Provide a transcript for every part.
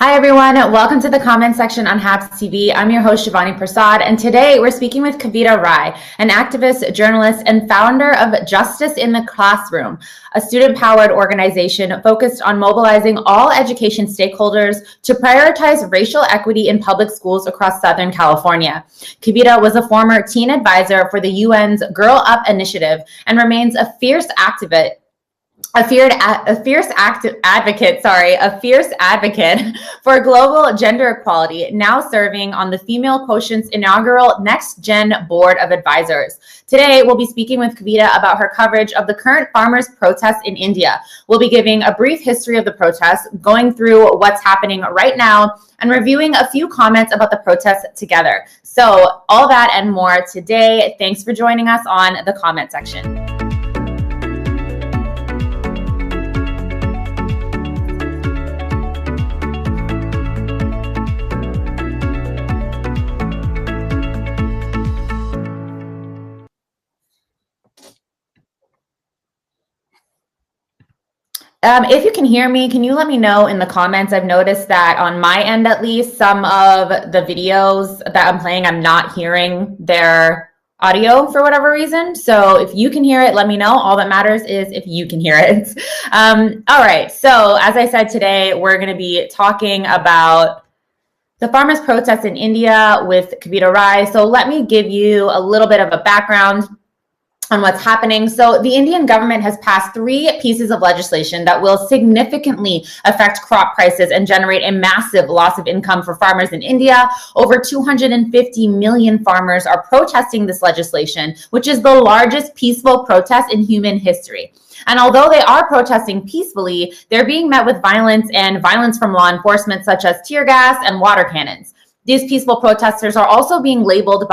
Hi, everyone. Welcome to the comment section on HAPS TV. I'm your host, Shivani Prasad, and today we're speaking with Kavita Rai, an activist, journalist, and founder of Justice in the Classroom, a student-powered organization focused on mobilizing all education stakeholders to prioritize racial equity in public schools across Southern California. Kavita was a former teen advisor for the UN's Girl Up initiative and remains a fierce advocate for global gender equality, now serving on the Female Quotient's inaugural Next Gen Board of Advisors. Today, we'll be speaking with Kavita about her coverage of the current farmers' protests in India. We'll be giving a brief history of the protests, going through what's happening right now, and reviewing a few comments about the protests together. So all that and more today. Thanks for joining us on the comment section. If you can hear me, can you let me know in the comments? I've noticed that on my end, at least, some of the videos that I'm playing, I'm not hearing their audio for whatever reason. So if you can hear it, let me know. All that matters is if you can hear it. All right. So as I said, today, we're going to be talking about the farmers' protests in India with Kavita Rai. So let me give you a little bit of a background on what's happening. So the Indian government has passed 3 pieces of legislation that will significantly affect crop prices and generate a massive loss of income for farmers in India. Over 250 million farmers are protesting this legislation, which is the largest peaceful protest in human history. And although they are protesting peacefully, they're being met with violence and violence from law enforcement, such as tear gas and water cannons. These peaceful protesters are also being labeled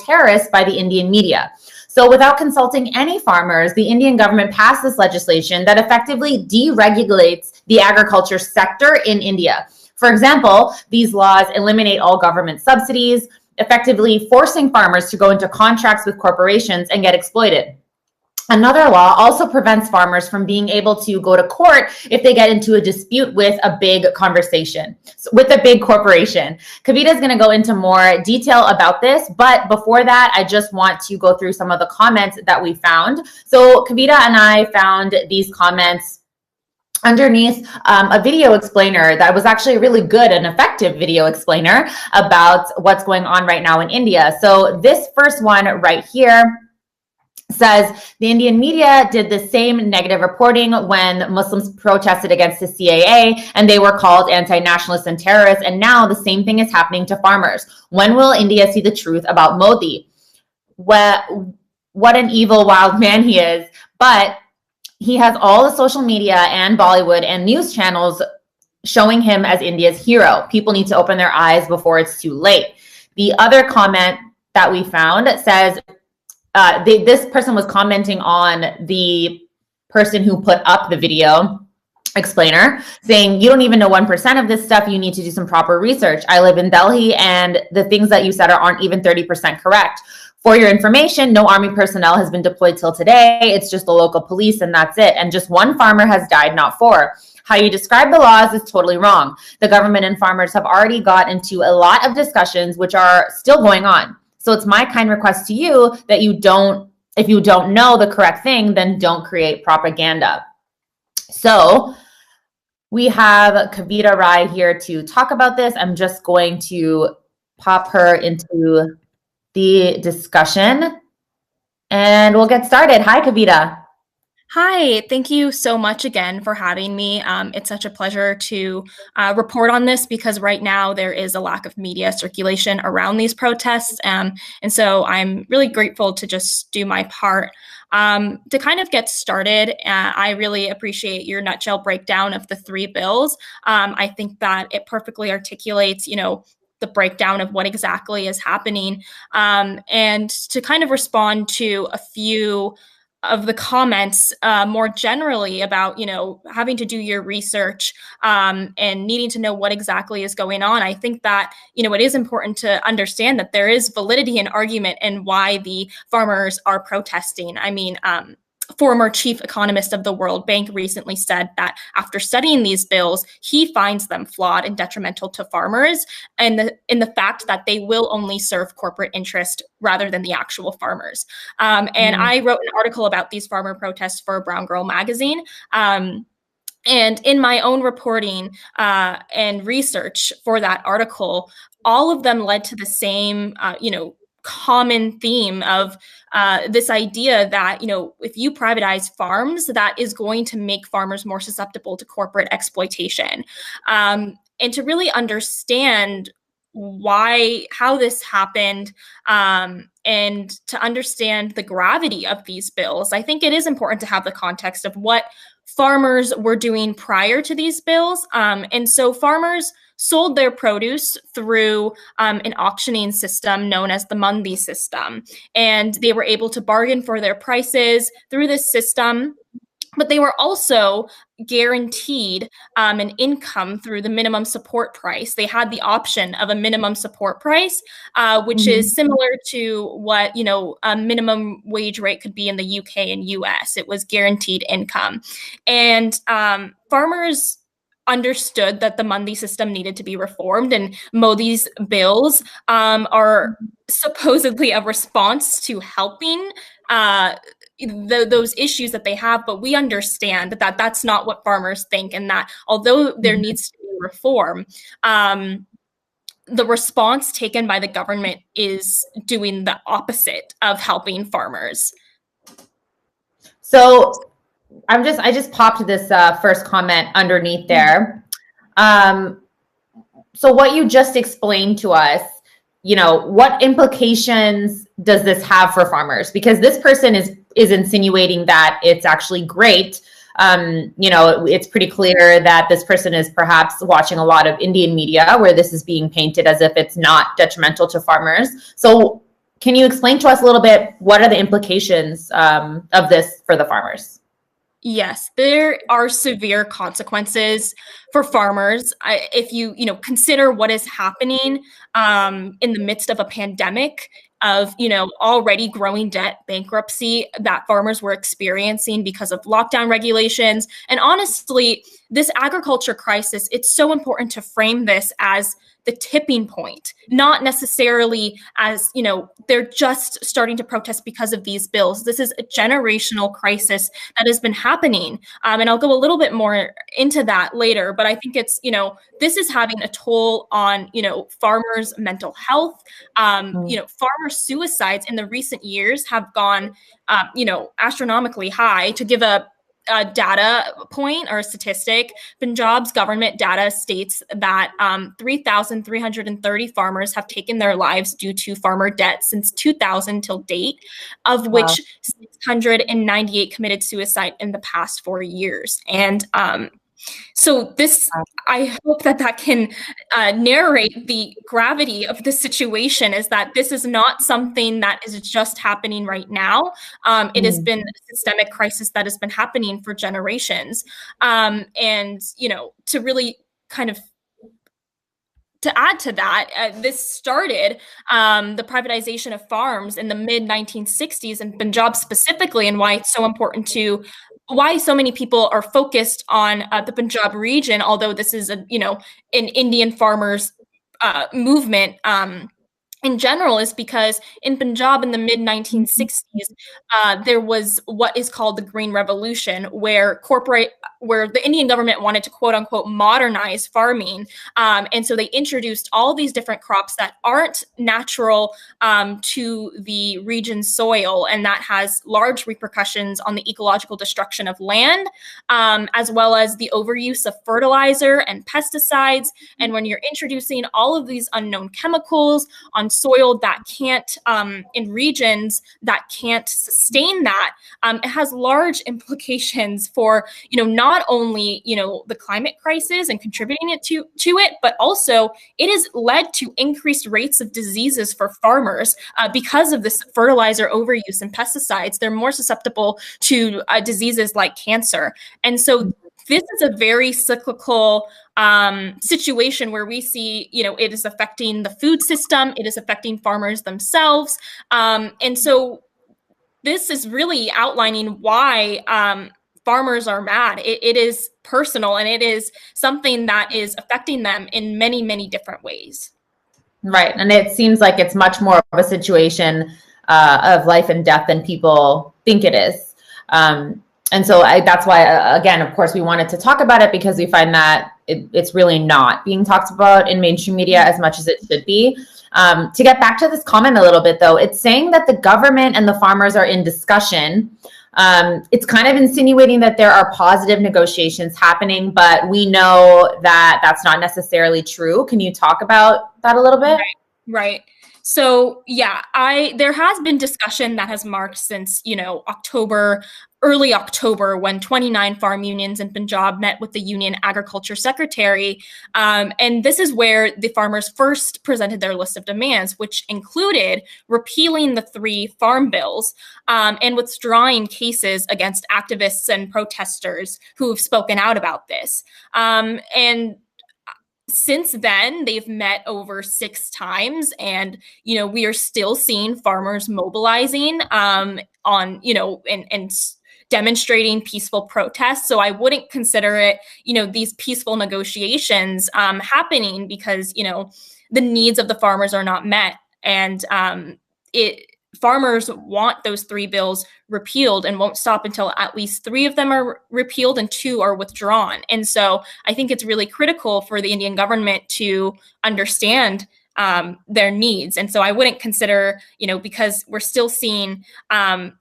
terrorists by the Indian media. So without consulting any farmers, the Indian government passed this legislation that effectively deregulates the agriculture sector in India. For example, these laws eliminate all government subsidies, effectively forcing farmers to go into contracts with corporations and get exploited. Another law also prevents farmers from being able to go to court if they get into a dispute with a big corporation. Kavita is going to go into more detail about this, but before that, I just want to go through some of the comments that we found. So Kavita and I found these comments underneath a video explainer that was actually a really good and effective video explainer about what's going on right now in India. So this first one right here says the Indian media did the same negative reporting when Muslims protested against the CAA and they were called anti-nationalists and terrorists. And now the same thing is happening to farmers. When will India see the truth about Modi? What an evil, wild man he is. But he has all the social media and Bollywood and news channels showing him as India's hero. People need to open their eyes before it's too late. The other comment that we found says, this person was commenting on the person who put up the video explainer, saying, you don't even know 1% of this stuff. You need to do some proper research. I live in Delhi, and the things that you said aren't even 30% correct. For your information, no army personnel has been deployed till today. It's just the local police, and that's it. And just 1 farmer has died, not 4. How you describe the laws is totally wrong. The government and farmers have already got into a lot of discussions, which are still going on. So it's my kind request to you that if you don't know the correct thing, then don't create propaganda. So we have Kavita Rai here to talk about this. I'm just going to pop her into the discussion and we'll get started. Hi, Kavita. Hi, thank you so much again for having me. It's such a pleasure to report on this because right now there is a lack of media circulation around these protests. And so I'm really grateful to just do my part. To kind of get started, I really appreciate your nutshell breakdown of the 3 bills. I think that it perfectly articulates, the breakdown of what exactly is happening. And to kind of respond to a few of the comments more generally about, having to do your research and needing to know what exactly is going on. I think that, it is important to understand that there is validity in argument and why the farmers are protesting. I mean, former chief economist of the World Bank recently said that after studying these bills, he finds them flawed and detrimental to farmers, and in the fact that they will only serve corporate interest rather than the actual farmers. And I wrote an article about these farmer protests for Brown Girl magazine. And in my own reporting and research for that article, all of them led to the same, common theme of this idea that, if you privatize farms, that is going to make farmers more susceptible to corporate exploitation. And to really understand how this happened, and to understand the gravity of these bills, I think it is important to have the context of what farmers were doing prior to these bills. And so farmers sold their produce through an auctioning system known as the Mandi system. And they were able to bargain for their prices through this system. But they were also guaranteed an income through the minimum support price. They had the option of a minimum support price, which is similar to what, a minimum wage rate could be in the UK and US. It was guaranteed income. And farmers understood that the Mandi system needed to be reformed, and Modi's bills are supposedly a response to helping those issues that they have, but we understand that that's not what farmers think, and that although there needs to be reform, the response taken by the government is doing the opposite of helping farmers. So I just popped this first comment underneath there. So what you just explained to us, what implications does this have for farmers? Because this person is insinuating that it's actually great. It's pretty clear that this person is perhaps watching a lot of Indian media where this is being painted as if it's not detrimental to farmers. So can you explain to us a little bit, what are the implications of this for the farmers? Yes, there are severe consequences for farmers. If you consider what is happening in the midst of a pandemic, of already growing debt, bankruptcy that farmers were experiencing because of lockdown regulations, and honestly, this agriculture crisis, it's so important to frame this as the tipping point, not necessarily as, they're just starting to protest because of these bills. This is a generational crisis that has been happening. And I'll go a little bit more into that later, but I think it's, this is having a toll on, farmers' mental health. Farmer suicides in the recent years have gone, astronomically high. To give a data point or a statistic, Punjab's government data states that 3,330 farmers have taken their lives due to farmer debt since 2000 till date, of which 698 committed suicide in the past 4 years. And so this, I hope that can narrate the gravity of the situation, is that this is not something that is just happening right now. It has been a systemic crisis that has been happening for generations. And, to really kind of to add to that, this started the privatization of farms in the mid-1960s in Punjab specifically, and why it's so important why so many people are focused on the Punjab region, although this is an Indian farmers movement in general, is because in Punjab in the mid-1960s, there was what is called the Green Revolution, where the Indian government wanted to quote unquote modernize farming. And so they introduced all these different crops that aren't natural to the region's soil. And that has large repercussions on the ecological destruction of land, as well as the overuse of fertilizer and pesticides. And when you're introducing all of these unknown chemicals on soil that can't, in regions that can't sustain that, it has large implications for, not only, the climate crisis and contributing to it, but also it has led to increased rates of diseases for farmers because of this fertilizer overuse and pesticides. They're more susceptible to diseases like cancer. And so this is a very cyclical situation where we see, it is affecting the food system, it is affecting farmers themselves. And so this is really outlining why farmers are mad. It is personal, and it is something that is affecting them in many, many different ways. Right. And it seems like it's much more of a situation of life and death than people think it is. And so that's why, again, of course, we wanted to talk about it, because we find that it's really not being talked about in mainstream media as much as it should be. To get back to this comment a little bit, though, it's saying that the government and the farmers are in discussion. It's kind of insinuating that there are positive negotiations happening, but we know that that's not necessarily true. Can you talk about that a little bit? Right. So yeah, there has been discussion that has marked since, early October, when 29 farm unions in Punjab met with the union agriculture secretary. And this is where the farmers first presented their list of demands, which included repealing the 3 farm bills and withdrawing cases against activists and protesters who have spoken out about this. And since then, they've met over 6 times, and we are still seeing farmers mobilizing on and demonstrating peaceful protests. So I wouldn't consider it these peaceful negotiations happening, because the needs of the farmers are not met, and farmers want those 3 bills repealed and won't stop until at least 3 of them are repealed and 2 are withdrawn. And so I think it's really critical for the Indian government to understand their needs. And so I wouldn't consider, because we're still seeing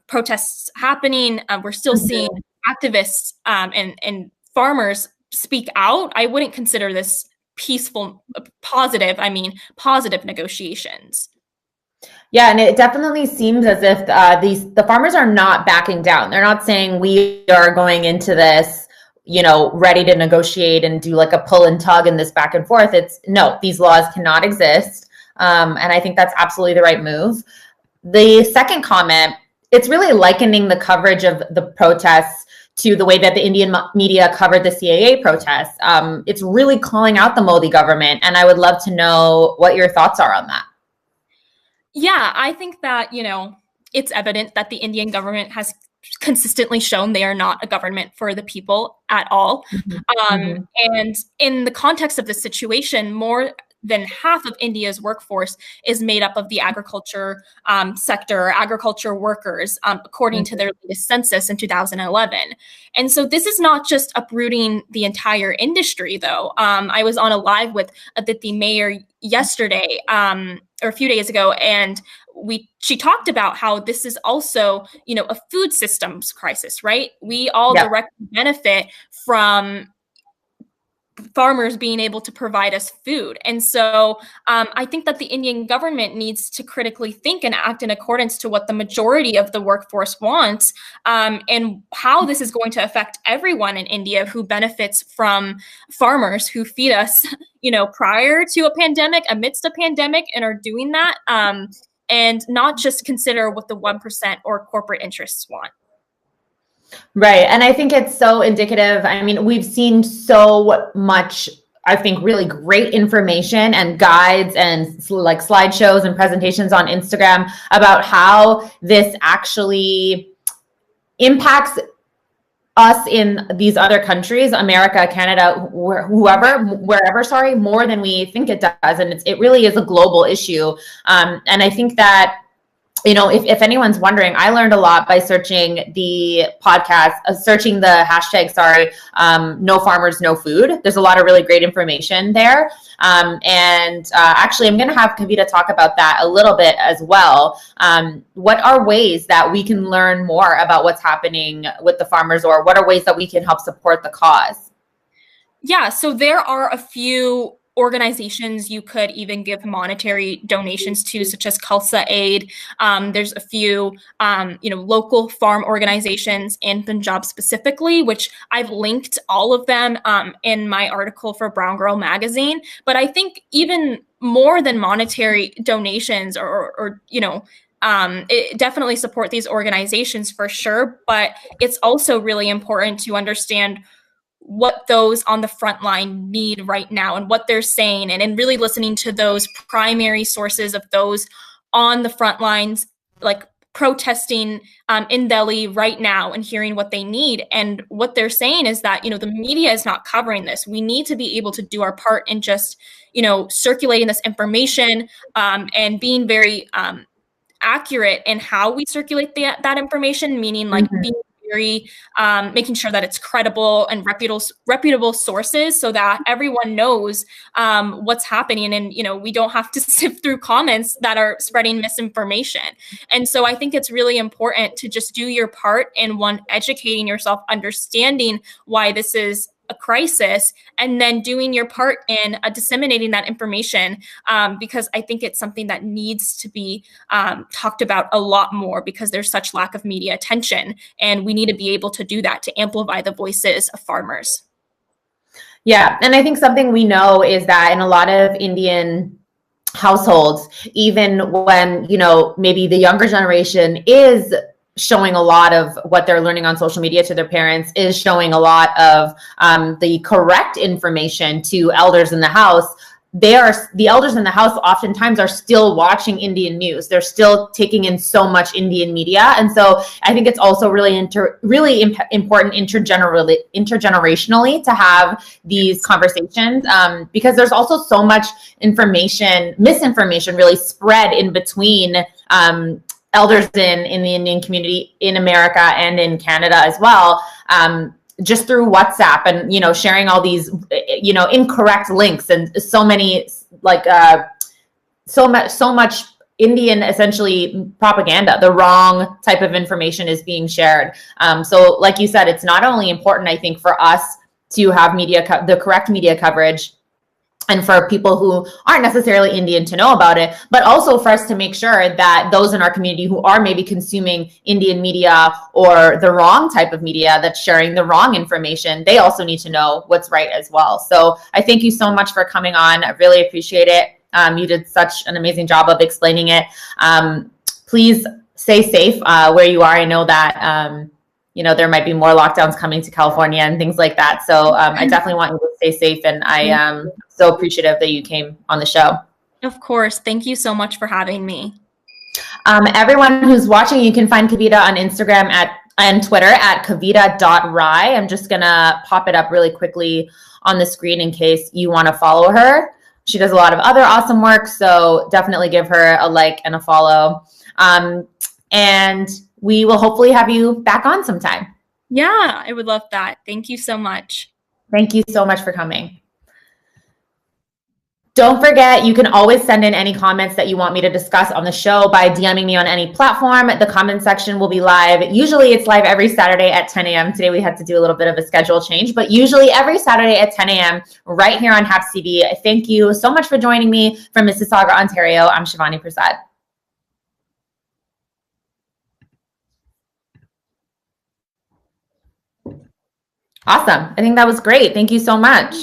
protests happening, we're still seeing activists and farmers speak out. I wouldn't consider this peaceful, positive negotiations. Yeah, and it definitely seems as if the farmers are not backing down. They're not saying we are going into this, ready to negotiate and do like a pull and tug and this back and forth. It's no, these laws cannot exist. And I think that's absolutely the right move. The second comment, it's really likening the coverage of the protests to the way that the Indian media covered the CAA protests. It's really calling out the Modi government. And I would love to know what your thoughts are on that. Yeah, I think that, it's evident that the Indian government has consistently shown they are not a government for the people at all. And in the context of this situation, more than half of India's workforce is made up of the agriculture sector, agriculture workers, according to their latest census in 2011. And so this is not just uprooting the entire industry, though. I was on a live with Aditi Mayer yesterday, or a few days ago, and she talked about how this is also, a food systems crisis, right? We all directly benefit from farmers being able to provide us food. And so I think that the Indian government needs to critically think and act in accordance to what the majority of the workforce wants, and how this is going to affect everyone in India who benefits from farmers who feed us, prior to a pandemic, amidst a pandemic, and are doing that, and not just consider what the 1% or corporate interests want. Right. And I think it's so indicative. I mean, we've seen so much, I think, really great information and guides and like slideshows and presentations on Instagram about how this actually impacts us in these other countries, America, Canada, wherever, more than we think it does. And it really is a global issue. And I think that, if anyone's wondering, I learned a lot by searching the podcast, searching the hashtag, no farmers, no food. There's a lot of really great information there. Actually, I'm going to have Kavita talk about that a little bit as well. What are ways that we can learn more about what's happening with the farmers, or what are ways that we can help support the cause? Yeah, so there are a few organizations you could even give monetary donations to, such as Khalsa Aid. There's a few, local farm organizations in Punjab specifically, which I've linked all of them in my article for Brown Girl Magazine. But I think even more than monetary donations it definitely support these organizations for sure. But it's also really important to understand what those on the front line need right now and what they're saying, and really listening to those primary sources of those on the front lines, like protesting in Delhi right now and hearing what they need. And what they're saying is that, you know, the media is not covering this. We need to be able to do our part in just, you know, circulating this information and being very accurate in how we circulate that information, meaning like being very making sure that it's credible and reputable sources, so that everyone knows what's happening, and you know, we don't have to sift through comments that are spreading misinformation. And so I think it's really important to just do your part in one, educating yourself, understanding why this is a crisis, and then doing your part in disseminating that information, because I think it's something that needs to be talked about a lot more, because there's such lack of media attention, and we need to be able to do that to amplify the voices of farmers. Yeah, and I think something we know is that in a lot of Indian households, even when, you know, maybe the younger generation is showing a lot of what they're learning on social media to their parents, is showing a lot of the correct information to elders in the house. The elders in the house oftentimes are still watching Indian news. They're still taking in so much Indian media. And so I think it's also really important intergenerationally to have these conversations, because there's also so much misinformation really spread in between elders in the Indian community in America and in Canada as well, just through WhatsApp, and, you know, sharing all these, you know, incorrect links, and so many, like, so much Indian, essentially, propaganda. The wrong type of information is being shared. So like you said, it's not only important, I think, for us to have the correct media coverage, and for people who aren't necessarily Indian to know about it, but also for us to make sure that those in our community who are maybe consuming Indian media or the wrong type of media that's sharing the wrong information, they also need to know what's right as well. So I thank you so much for coming on. I really appreciate it. You did such an amazing job of explaining it. Please stay safe where you are. I know that you know, there might be more lockdowns coming to California and things like that. So I definitely want you to stay safe, and I am so appreciative that you came on the show. Of course. Thank you so much for having me. Everyone who's watching, you can find Kavita on Instagram and Twitter at kavita.rai. I'm just going to pop it up really quickly on the screen in case you want to follow her. She does a lot of other awesome work, so definitely give her a like and a follow. And we will hopefully have you back on sometime. Yeah, I would love that. Thank you so much. Thank you so much for coming. Don't forget, you can always send in any comments that you want me to discuss on the show by DMing me on any platform. The comment section will be live. Usually it's live every Saturday at 10 a.m. Today we had to do a little bit of a schedule change, but usually every Saturday at 10 a.m. right here on HAPS TV. Thank you so much for joining me from Mississauga, Ontario. I'm Shivani Prasad. Awesome. I think that was great. Thank you so much.